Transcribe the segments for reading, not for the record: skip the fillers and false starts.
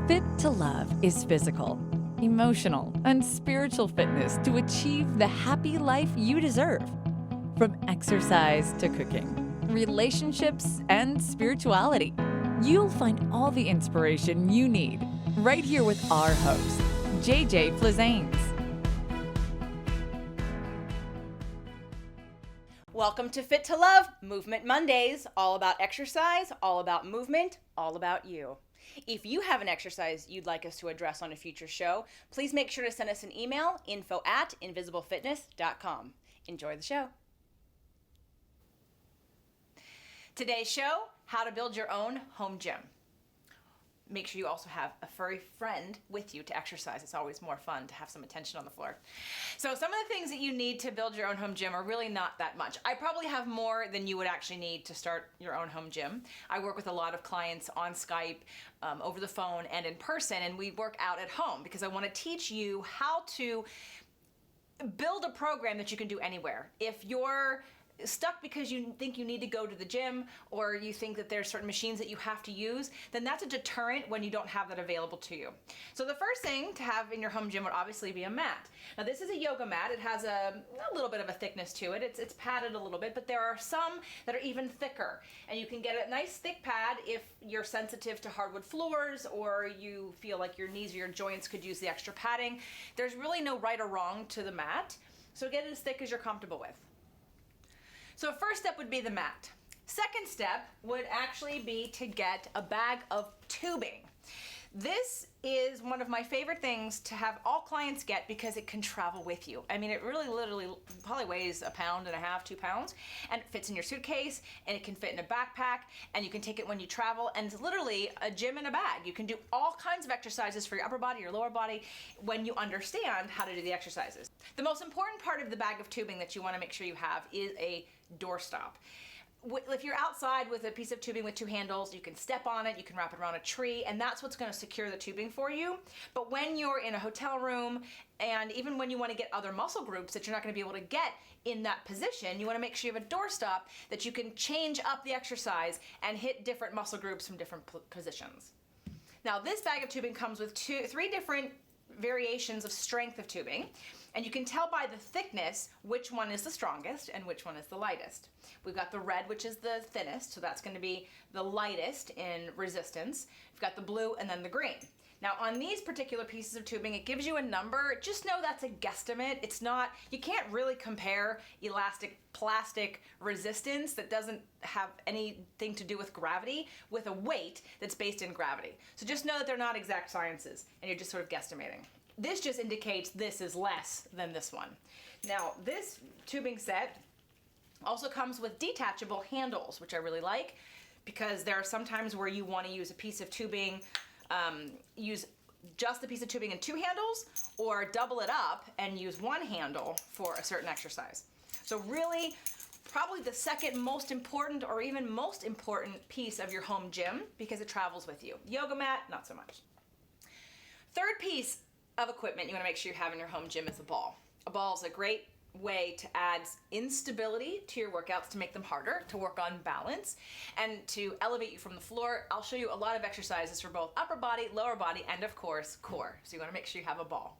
Fit to Love is physical, emotional, and spiritual fitness to achieve the happy life you deserve. From exercise to cooking, relationships, and spirituality, you'll find all the inspiration you need right here with our host, JJ Flizanes. Welcome to Fit to Love, Movement Mondays, all about exercise, all about movement, all about you. If you have an exercise you'd like us to address on a future show, please make sure to send us an email, info@invisiblefitness.com. Enjoy the show. Today's show, how to build your own home gym. Make sure you also have a furry friend with you to exercise. It's always more fun to have some attention on the floor. So some of the things that you need to build your own home gym are really not that much. I probably have more than you would actually need to start your own home gym. I work with a lot of clients on Skype, over the phone, and in person, and we work out at home because I want to teach you how to build a program that you can do anywhere. If you're stuck because you think you need to go to the gym or you think that there's certain machines that you have to use, then that's a deterrent when you don't have that available to you. So the first thing to have in your home gym would obviously be a mat. Now this is a yoga mat. It has a little bit of a thickness to it. It's padded a little bit, but there are some that are even thicker. And you can get a nice thick pad if you're sensitive to hardwood floors or you feel like your knees or your joints could use the extra padding. There's really no right or wrong to the mat, so get it as thick as you're comfortable with. So first step would be the mat. Second step would actually be to get a bag of tubing. This is one of my favorite things to have all clients get because it can travel with you. I mean, it really literally probably weighs 1.5 pounds, 2 pounds, and it fits in your suitcase, and it can fit in a backpack, and you can take it when you travel, and it's literally a gym in a bag. You can do all kinds of exercises for your upper body, your lower body, when you understand how to do the exercises. The most important part of the bag of tubing that you want to make sure you have is a doorstop. If you're outside with a piece of tubing with 2 handles, you can step on it, you can wrap it around a tree, and that's what's going to secure the tubing for you. But when you're in a hotel room, and even when you want to get other muscle groups that you're not going to be able to get in that position, you want to make sure you have a doorstop that you can change up the exercise and hit different muscle groups from different positions. Now this bag of tubing comes with 3 different variations of strength of tubing, and you can tell by the thickness which one is the strongest and which one is the lightest. We've got the red, which is the thinnest, so that's going to be the lightest in resistance. We've got the blue and then the green. Now on these particular pieces of tubing, it gives you a number. Just know that's a guesstimate. It's not, you can't really compare elastic plastic resistance that doesn't have anything to do with gravity with a weight that's based in gravity. So just know that they're not exact sciences and you're just sort of guesstimating. This just indicates this is less than this one. Now this tubing set also comes with detachable handles, which I really like because there are some times where you want to use a piece of tubing, use just the piece of tubing and 2 handles, or double it up and use 1 handle for a certain exercise. So really, probably the second most important or even most important piece of your home gym because it travels with you. Yoga mat, not so much. Third piece of equipment you want to make sure you have in your home gym is a ball. A ball is a great way to add instability to your workouts, to make them harder, to work on balance, and to elevate you from the floor. I'll show you a lot of exercises for both upper body, lower body, and of course, core. So you want to make sure you have a ball.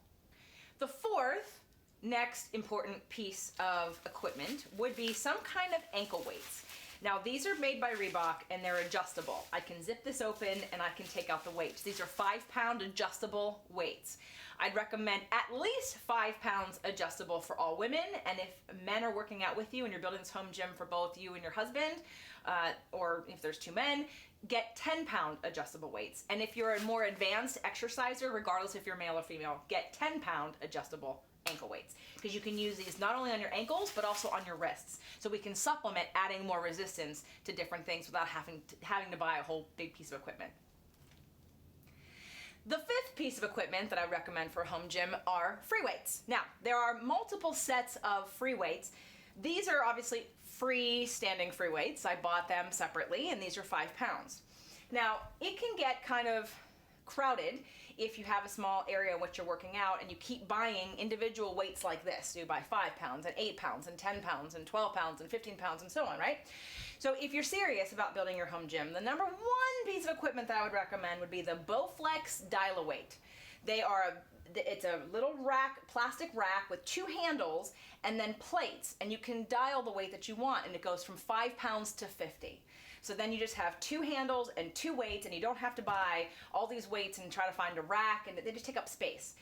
The fourth next important piece of equipment would be some kind of ankle weights. Now these are made by Reebok and they're adjustable. I can zip this open and I can take out the weights. These are 5-pound adjustable weights. I'd recommend at least 5 pounds adjustable for all women, and if men are working out with you and you're building this home gym for both you and your husband, or if there's 2 men, get 10-pound adjustable weights. And if you're a more advanced exerciser, regardless if you're male or female, get 10-pound adjustable ankle weights, because you can use these not only on your ankles but also on your wrists. So we can supplement adding more resistance to different things without having to buy a whole big piece of equipment. The 5th piece of equipment that I recommend for a home gym are free weights. Now, there are multiple sets of free weights. These are obviously standing free weights. I bought them separately, and these are 5 pounds. Now, it can get kind of crowded if you have a small area in which you're working out and you keep buying individual weights like this. So you buy 5 pounds and 8 pounds and 10 pounds and 12 pounds and 15 pounds and so on, right? So if you're serious about building your home gym, the number one piece of equipment that I would recommend would be the Bowflex Dial-A-Weight. It's a little rack, plastic rack with 2 handles and then plates, and you can dial the weight that you want, and it goes from 5 pounds to 50. So then you just have 2 handles and 2 weights, and you don't have to buy all these weights and try to find a rack, and they just take up space.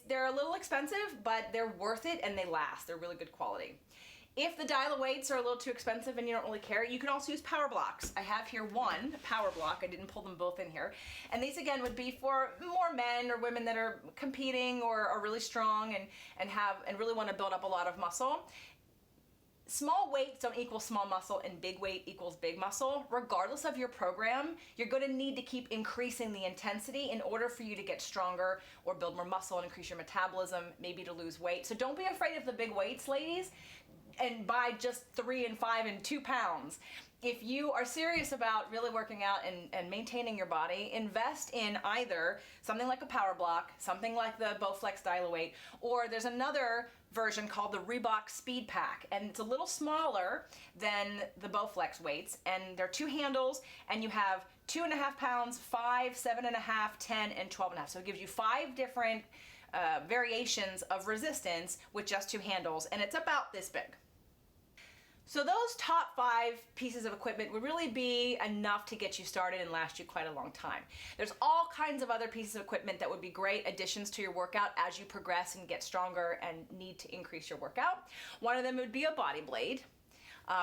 They're a little expensive, but they're worth it, and they last. They're really good quality. If the Dial-A-Weights are a little too expensive and you don't really care, you can also use power blocks. I have here one power block. I didn't pull them both in here. And these, again, would be for more men or women that are competing or are really strong and really want to build up a lot of muscle. Small weights don't equal small muscle, and big weight equals big muscle. Regardless of your program, you're going to need to keep increasing the intensity in order for you to get stronger or build more muscle and increase your metabolism, maybe to lose weight. So don't be afraid of the big weights, ladies, and buy just 3 and 5 and 2 pounds. If you are serious about really working out and maintaining your body, invest in either something like a power block, something like the Bowflex Dial-A-Weight, or there's another version called the Reebok Speed Pack, and it's a little smaller than the Bowflex weights, and they're 2 handles, and you have 2.5 pounds, 5, 7.5, 10, and 12.5. So it gives you 5 different variations of resistance with just 2 handles, and it's about this big. So those top 5 pieces of equipment would really be enough to get you started and last you quite a long time. There's all kinds of other pieces of equipment that would be great additions to your workout as you progress and get stronger and need to increase your workout. One of them would be a body blade.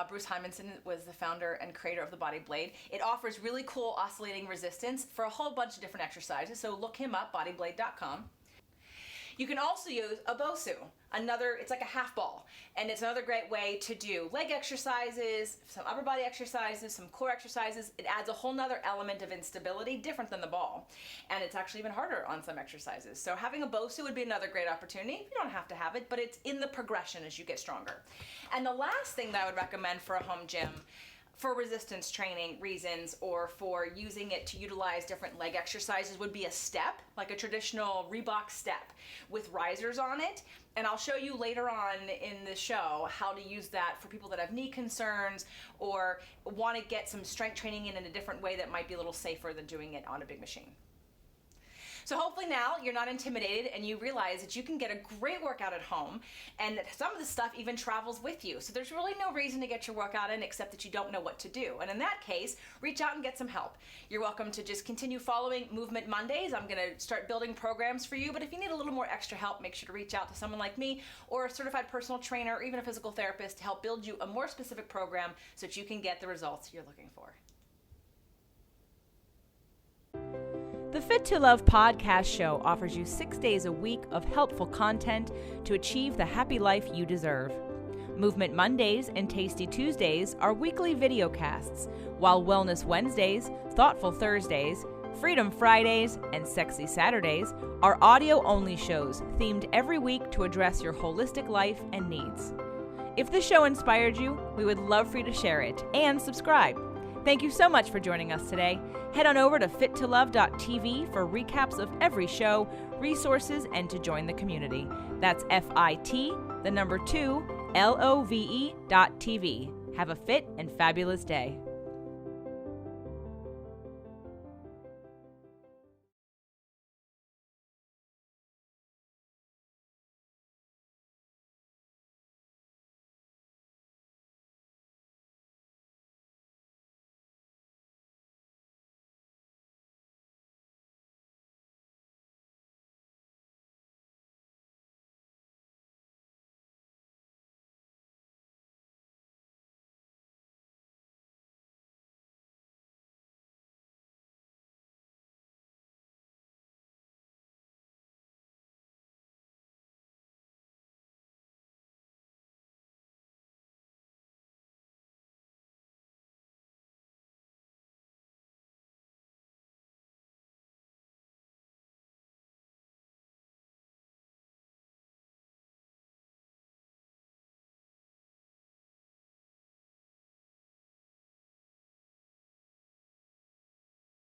Bruce Hymanson was the founder and creator of the Body Blade. It offers really cool oscillating resistance for a whole bunch of different exercises, so look him up, bodyblade.com. You can also use a BOSU. It's like a half ball, and it's another great way to do leg exercises, some upper body exercises, some core exercises. It adds a whole nother element of instability, different than the ball, and it's actually even harder on some exercises. So having a BOSU would be another great opportunity. You don't have to have it, but it's in the progression as you get stronger. And the last thing that I would recommend for a home gym for resistance training reasons or for using it to utilize different leg exercises would be a step, like a traditional Reebok step with risers on it. And I'll show you later on in the show how to use that for people that have knee concerns or want to get some strength training in a different way that might be a little safer than doing it on a big machine. So hopefully now you're not intimidated and you realize that you can get a great workout at home, and that some of the stuff even travels with you. So there's really no reason to get your workout in except that you don't know what to do. And in that case, reach out and get some help. You're welcome to just continue following Movement Mondays. I'm going to start building programs for you, but if you need a little more extra help, make sure to reach out to someone like me or a certified personal trainer or even a physical therapist to help build you a more specific program so that you can get the results you're looking for. The Fit to Love podcast show offers you 6 days a week of helpful content to achieve the happy life you deserve. Movement Mondays and Tasty Tuesdays are weekly video casts, while Wellness Wednesdays, Thoughtful Thursdays, Freedom Fridays, and Sexy Saturdays are audio-only shows themed every week to address your holistic life and needs. If the show inspired you, we would love for you to share it and subscribe. Thank you so much for joining us today. Head on over to fittolove.tv for recaps of every show, resources, and to join the community. That's FIT, the number 2, LOVE.tv. Have a fit and fabulous day.